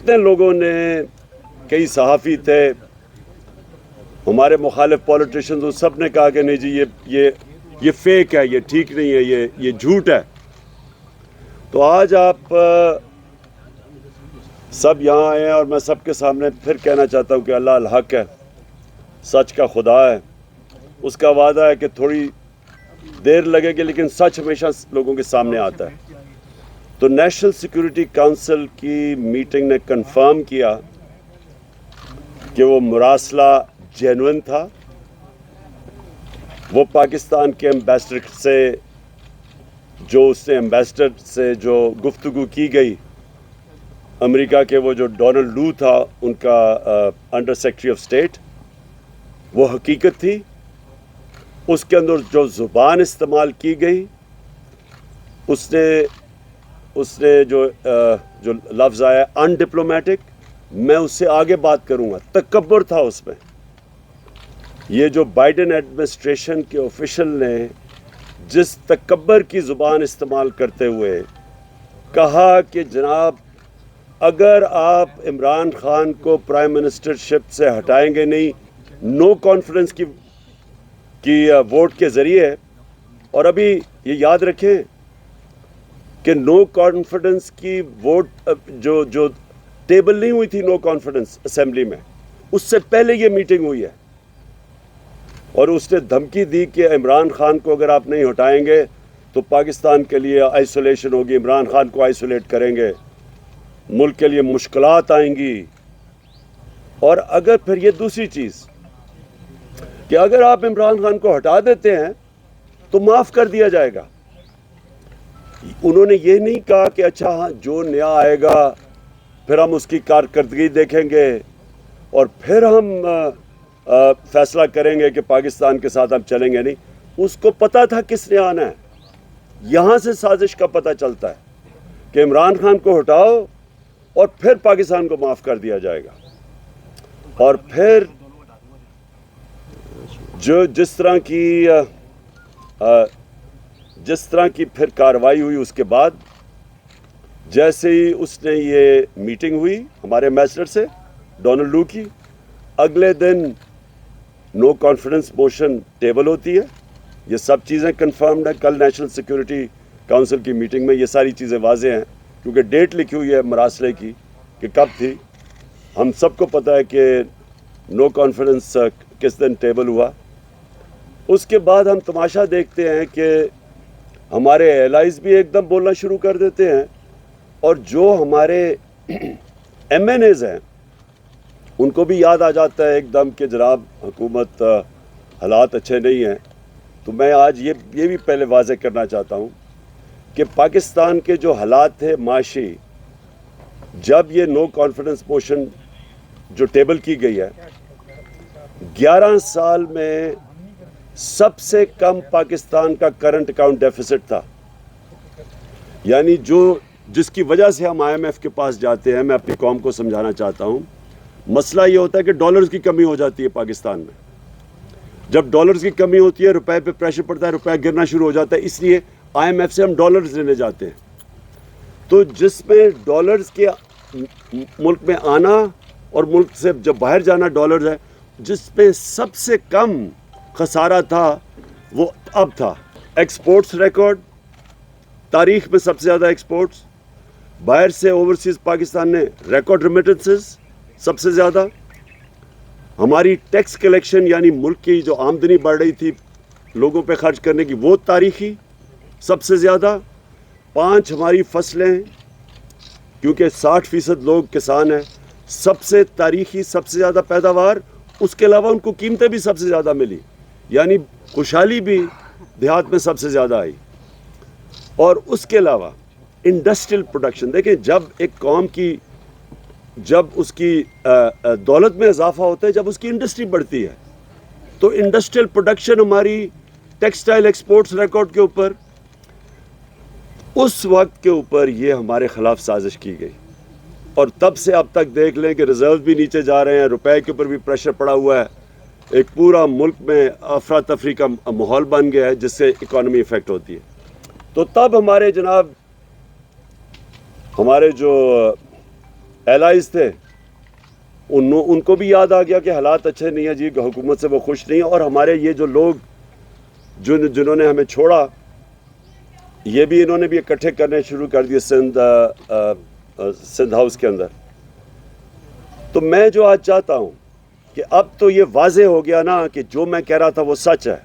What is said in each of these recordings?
कितने लोगों ने, कई सहाफ़ी थे, हमारे मुखालिफ पॉलिटिशियंस, उन सब ने कहा कि नहीं जी ये फेक है, ये ठीक नहीं है, ये झूठ है। तो आज आप सब यहाँ आए हैं और मैं सबके सामने फिर कहना चाहता हूँ कि अल्लाह अल हक है, सच का खुदा है, उसका वादा है कि थोड़ी देर लगेगी लेकिन सच हमेशा लोगों के सामने आता है। तो नेशनल सिक्योरिटी काउंसिल की मीटिंग ने कंफर्म किया कि वो मुरासला जेन्युइन था। वो पाकिस्तान के एम्बेसडर से जो गुफ्तगू की गई, अमेरिका के वो जो डोनाल्ड लू था, उनका अंडर सेक्रेटरी ऑफ स्टेट, वो हकीकत थी। उसके अंदर जो ज़ुबान इस्तेमाल की गई, उसने जो लफ्ज़ आया अनडिप्लोमेटिक, मैं उससे आगे बात करूंगा, तकब्बुर था उसमें। ये जो बाइडेन एडमिनिस्ट्रेशन के ऑफिशियल ने जिस तकब्बर की ज़ुबान इस्तेमाल करते हुए कहा कि जनाब अगर आप इमरान खान को प्राइम मिनिस्टरशिप से हटाएंगे नहीं, नो कॉन्फिडेंस की वोट के ज़रिए, और अभी ये याद रखें कि नो कॉन्फिडेंस की वोट जो टेबल नहीं हुई थी नो कॉन्फिडेंस असेंबली में, उससे पहले ये मीटिंग हुई है। और उसने धमकी दी कि इमरान खान को अगर आप नहीं हटाएंगे तो पाकिस्तान के लिए आइसोलेशन होगी, इमरान खान को आइसोलेट करेंगे, मुल्क के लिए मुश्किलात आएंगी। और अगर फिर ये दूसरी चीज़ कि अगर आप इमरान खान को हटा देते हैं तो माफ़ कर दिया जाएगा। उन्होंने ये नहीं कहा कि अच्छा हाँ जो नया आएगा फिर हम उसकी कारकर्दगी देखेंगे और फिर हम फैसला करेंगे कि पाकिस्तान के साथ हम चलेंगे नहीं। उसको पता था किसने आना है। यहाँ से साजिश का पता चलता है कि इमरान खान को हटाओ और फिर पाकिस्तान को माफ़ कर दिया जाएगा। और फिर जो जिस तरह की फिर कार्रवाई हुई, उसके बाद जैसे ही उसने ये मीटिंग हुई हमारे एम्बेसडर से डोनाल्ड लू की, अगले दिन नो कॉन्फिडेंस मोशन टेबल होती है। ये सब चीज़ें कंफर्म्ड है। कल नेशनल सिक्योरिटी काउंसिल की मीटिंग में ये सारी चीज़ें वाज़ेह हैं, क्योंकि डेट लिखी हुई है मरासले की कि कब थी। हम सबको पता है कि नो कॉन्फिडेंस किस दिन टेबल हुआ। उसके बाद हम तमाशा देखते हैं कि हमारे एलाइज भी एकदम बोलना शुरू कर देते हैं, और जो हमारे MNAs हैं उनको भी याद आ जाता है एकदम कि जनाब हुकूमत हालात अच्छे नहीं हैं। तो मैं आज ये भी पहले वाज़ेह करना चाहता हूँ कि पाकिस्तान के जो हालात थे माशी, जब ये नो कॉन्फिडेंस मोशन जो टेबल की गई है, 11 साल में सबसे कम पाकिस्तान का करंट अकाउंट डेफिसिट था। यानी जिसकी वजह से हम IMF के पास जाते हैं, मैं अपनी कौम को समझाना चाहता हूँ, मसला ये होता है कि डॉलर्स की कमी हो जाती है पाकिस्तान में। जब डॉलर्स की कमी होती है, रुपए पे प्रेशर पड़ता है, रुपया गिरना शुरू हो जाता है, इसलिए IMF से हम डॉलर्स लेने जाते हैं। तो जिसमें डॉलर्स के मुल्क में आना और मुल्क से जब बाहर जाना डॉलर्स है, जिसपे सबसे कम खसारा था वो अब था। एक्सपोर्ट्स रिकॉर्ड, तारीख में सबसे ज़्यादा एक्सपोर्ट्स बाहर से ओवरसीज़ पाकिस्तान ने, रिकॉर्ड रेमिटेंसेस सबसे ज़्यादा। हमारी टैक्स कलेक्शन यानी मुल्क की जो आमदनी बढ़ रही थी लोगों पे खर्च करने की, वो तारीखी सबसे ज़्यादा। 5 हमारी फसलें, क्योंकि 60% लोग किसान हैं, सबसे तारीखी सबसे ज़्यादा पैदावार। उसके अलावा उनको कीमतें भी सबसे ज़्यादा मिली, यानी खुशहाली भी देहात में सबसे ज़्यादा आई। और उसके अलावा इंडस्ट्रियल प्रोडक्शन देखें, जब एक कौम की जब उसकी दौलत में इजाफा होता है, जब उसकी इंडस्ट्री बढ़ती है, तो इंडस्ट्रियल प्रोडक्शन हमारी टेक्सटाइल एक्सपोर्ट्स रिकॉर्ड के ऊपर, उस वक्त के ऊपर ये हमारे ख़िलाफ़ साजिश की गई। और तब से अब तक देख लें कि रिज़र्व भी नीचे जा रहे हैं, रुपए के ऊपर भी प्रेशर पड़ा हुआ है, एक पूरा मुल्क में अफरा तफरी का माहौल बन गया है जिससे इकॉनमी इफ़ेक्ट होती है। तो तब हमारे जो एलाइज थे, उनको भी याद आ गया कि हालात अच्छे नहीं है जी, हुकूमत से वो खुश नहीं है, और हमारे ये जो लोग जिन्होंने हमें छोड़ा, ये भी इन्होंने भी इकट्ठे करने शुरू कर दिए सिंध हाउस के अंदर। तो मैं जो आज चाहता हूँ कि अब तो ये वाज़े हो गया ना कि जो मैं कह रहा था वो सच है।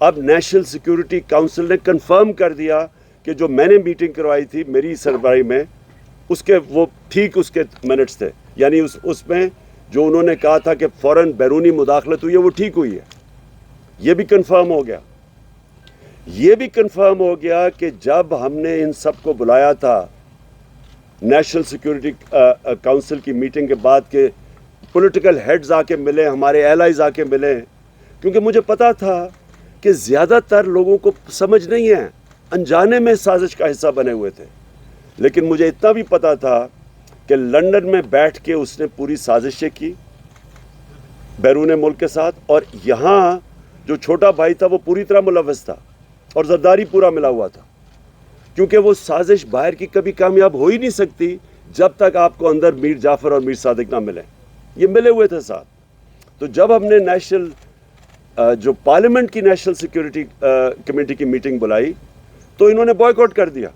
अब नेशनल सिक्योरिटी काउंसिल ने कंफर्म कर दिया कि जो मैंने मीटिंग करवाई थी मेरी सरबराही में, उसके वो ठीक उसके मिनट्स थे, यानी उसमें जो उन्होंने कहा था कि फ़ौरन बैरूनी मुदाखलत हुई है वो ठीक हुई है। ये भी कंफर्म हो गया। ये भी कंफर्म हो गया कि जब हमने इन सब को बुलाया था नेशनल सिक्योरिटी काउंसिल की मीटिंग के बाद के पॉलिटिकल हेड्स आके मिले, हमारे एलाइज आके मिले, क्योंकि मुझे पता था कि ज़्यादातर लोगों को समझ नहीं है, अनजाने में साजिश का हिस्सा बने हुए थे। लेकिन मुझे इतना भी पता था कि लंदन में बैठ के उसने पूरी साजिशें की बैरून मुल्क के साथ, और यहाँ जो छोटा भाई था वो पूरी तरह मुलव्वस था और ज़रदारी पूरा मिला हुआ था, क्योंकि वो साजिश बाहर की कभी कामयाब हो ही नहीं सकती जब तक आपको अंदर मीर जाफ़र और मीर सादिक ना मिले। ये मिले हुए थे साथ। तो जब हमने जो पार्लियामेंट की नेशनल सिक्योरिटी कमेटी की मीटिंग बुलाई तो इन्होंने बॉयकॉट कर दिया,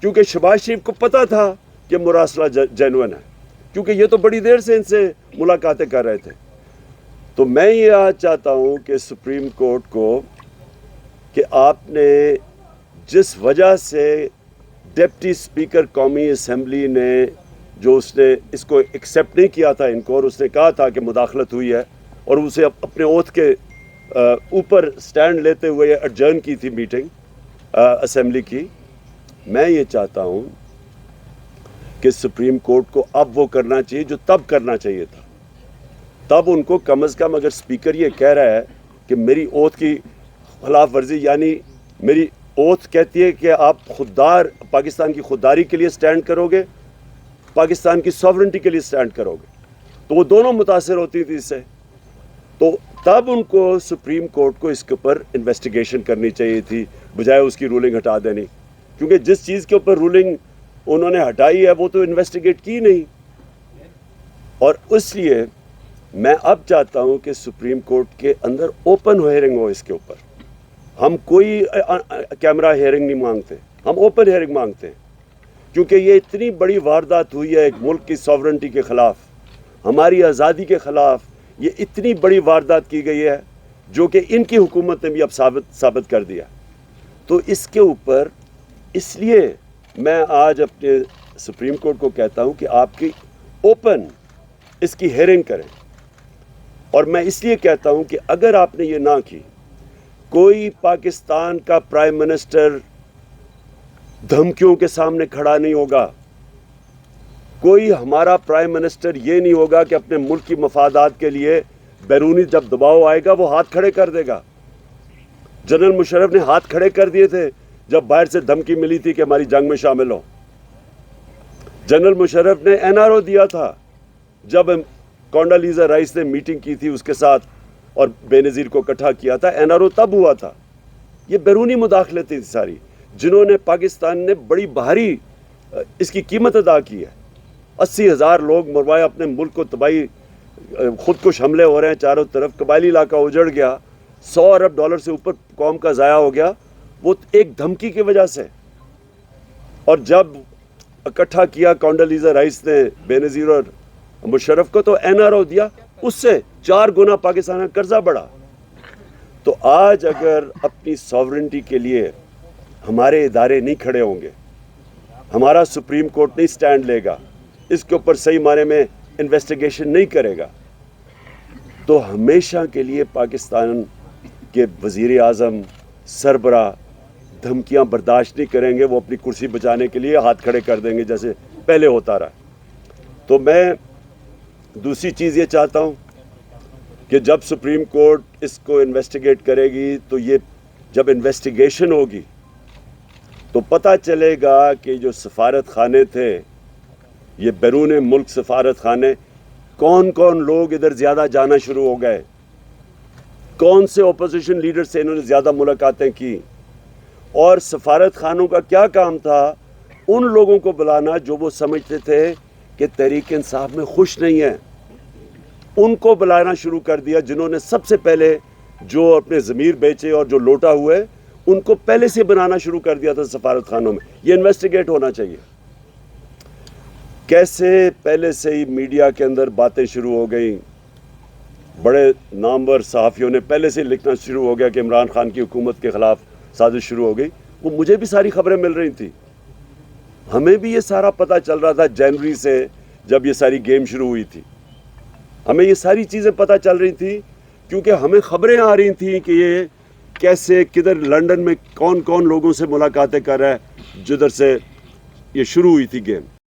क्योंकि शहबाज शरीफ को पता था कि मुरासला जेन्युइन है, क्योंकि ये तो बड़ी देर से इनसे मुलाकातें कर रहे थे। तो मैं ये आज चाहता हूँ कि सुप्रीम कोर्ट को कि आपने जिस वजह से डिप्टी स्पीकर कौमी असम्बली ने जो उसने इसको एक्सेप्ट नहीं किया था इनको, और उसने कहा था कि मुदाखलत हुई है, और उसे अपने ओथ के ऊपर स्टैंड लेते हुए एडजर्न की थी मीटिंग असम्बली की। मैं ये चाहता हूँ कि सुप्रीम कोर्ट को अब वो करना चाहिए जो तब करना चाहिए था। तब उनको कम अज़ कम, अगर स्पीकर ये कह रहा है कि मेरी ओथ की खिलाफ वर्जी, यानी मेरी ओथ कहती है कि आप खुददार पाकिस्तान की खुददारी के लिए स्टैंड करोगे, पाकिस्तान की सॉवरेंटी के लिए स्टैंड करोगे, तो वो दोनों मुतासिर होती थी इससे। तो तब उनको सुप्रीम कोर्ट को इसके ऊपर इन्वेस्टिगेशन करनी चाहिए थी, बजाय उसकी रूलिंग हटा देनी, क्योंकि जिस चीज़ के ऊपर रूलिंग उन्होंने हटाई है वो तो इन्वेस्टिगेट की नहीं। और इसलिए मैं अब चाहता हूं कि सुप्रीम कोर्ट के अंदर ओपन हियरिंग हो इसके ऊपर। हम कोई कैमरा हियरिंग नहीं मांगते, हम ओपन हियरिंग मांगते हैं, क्योंकि ये इतनी बड़ी वारदात हुई है एक मुल्क की सॉवरेंटी के ख़िलाफ़, हमारी आज़ादी के ख़िलाफ़। ये इतनी बड़ी वारदात की गई है जो कि इनकी हुकूमत ने भी अब साबित कर दिया। तो इसके ऊपर इसलिए मैं आज अपने सुप्रीम कोर्ट को कहता हूं कि आपकी ओपन इसकी हियरिंग करें। और मैं इसलिए कहता हूं कि अगर आपने ये ना की, कोई पाकिस्तान का प्राइम मिनिस्टर धमकियों के सामने खड़ा नहीं होगा, कोई हमारा प्राइम मिनिस्टर ये नहीं होगा कि अपने मुल्क की मफादात के लिए बैरूनी जब दबाव आएगा वो हाथ खड़े कर देगा। जनरल मुशर्रफ ने हाथ खड़े कर दिए थे जब बाहर से धमकी मिली थी कि हमारी जंग में शामिल हो। जनरल मुशर्रफ ने एनआरओ दिया था जब कोंडालीजा राइस ने मीटिंग की थी उसके साथ और बेनज़ीर को इकट्ठा किया था, एनआरओ तब हुआ था। ये बैरूनी मुदाखलत थी सारी, जिन्होंने पाकिस्तान ने बड़ी भारी इसकी कीमत अदा की है। 80,000 लोग मरवाए, अपने मुल्क को तबाही, खुदकुश हमले हो रहे हैं चारों तरफ, कबायली इलाका उजड़ गया, $100 अरब से ऊपर कौम का ज़ाया हो गया, वो एक धमकी की वजह से। और जब इकट्ठा किया कोंडालीजा राइस ने बेनज़ीर और मुशर्रफ को, तो एनआरओ दिया, उससे 4 गुना पाकिस्तान का कर्जा बढ़ा। तो आज अगर अपनी सॉवरेंटी के लिए हमारे इदारे नहीं खड़े होंगे, हमारा सुप्रीम कोर्ट नहीं स्टैंड लेगा, इसके ऊपर सही माने में इन्वेस्टिगेशन नहीं करेगा, तो हमेशा के लिए पाकिस्तान के वज़ीर आज़म सरबरा धमकियां बर्दाश्त नहीं करेंगे। वो अपनी कुर्सी बचाने के लिए हाथ खड़े कर देंगे जैसे पहले होता रहा। तो मैं दूसरी चीज़ ये चाहता हूँ कि जब सुप्रीम कोर्ट इसको इन्वेस्टिगेट करेगी, तो ये जब इन्वेस्टिगेशन होगी तो पता चलेगा कि जो सफारत खाने थे, ये बैरून मुल्क सफारत खाने, कौन कौन लोग इधर ज़्यादा जाना शुरू हो गए, कौन से अपोजिशन लीडर से इन्होंने ज़्यादा मुलाकातें की, और सफारत खानों का क्या काम था उन लोगों को बुलाना जो वो समझते थे کہ تحریک انصاف میں خوش نہیں ہیں، ان کو بلانا شروع کر دیا جنہوں نے سب سے پہلے جو اپنے ضمیر بیچے اور جو لوٹا ہوئے ان کو پہلے سے بنانا شروع کر دیا تھا سفارت خانوں میں. یہ انویسٹیگیٹ ہونا چاہیے. کیسے پہلے سے ہی میڈیا کے اندر باتیں شروع ہو گئیں، بڑے نامور صحافیوں نے پہلے سے لکھنا شروع ہو گیا کہ عمران خان کی حکومت کے خلاف سازش شروع ہو گئی. وہ مجھے بھی ساری خبریں مل رہی تھیں، ہمیں بھی یہ سارا پتہ چل رہا تھا جنوری سے جب یہ ساری گیم شروع ہوئی تھی. ہمیں یہ ساری چیزیں پتہ چل رہی تھی کیونکہ ہمیں خبریں آ رہی تھیں کہ یہ کیسے کدھر لنڈن میں کون کون لوگوں سے ملاقاتیں کر رہا ہے جدھر سے یہ شروع ہوئی تھی گیم.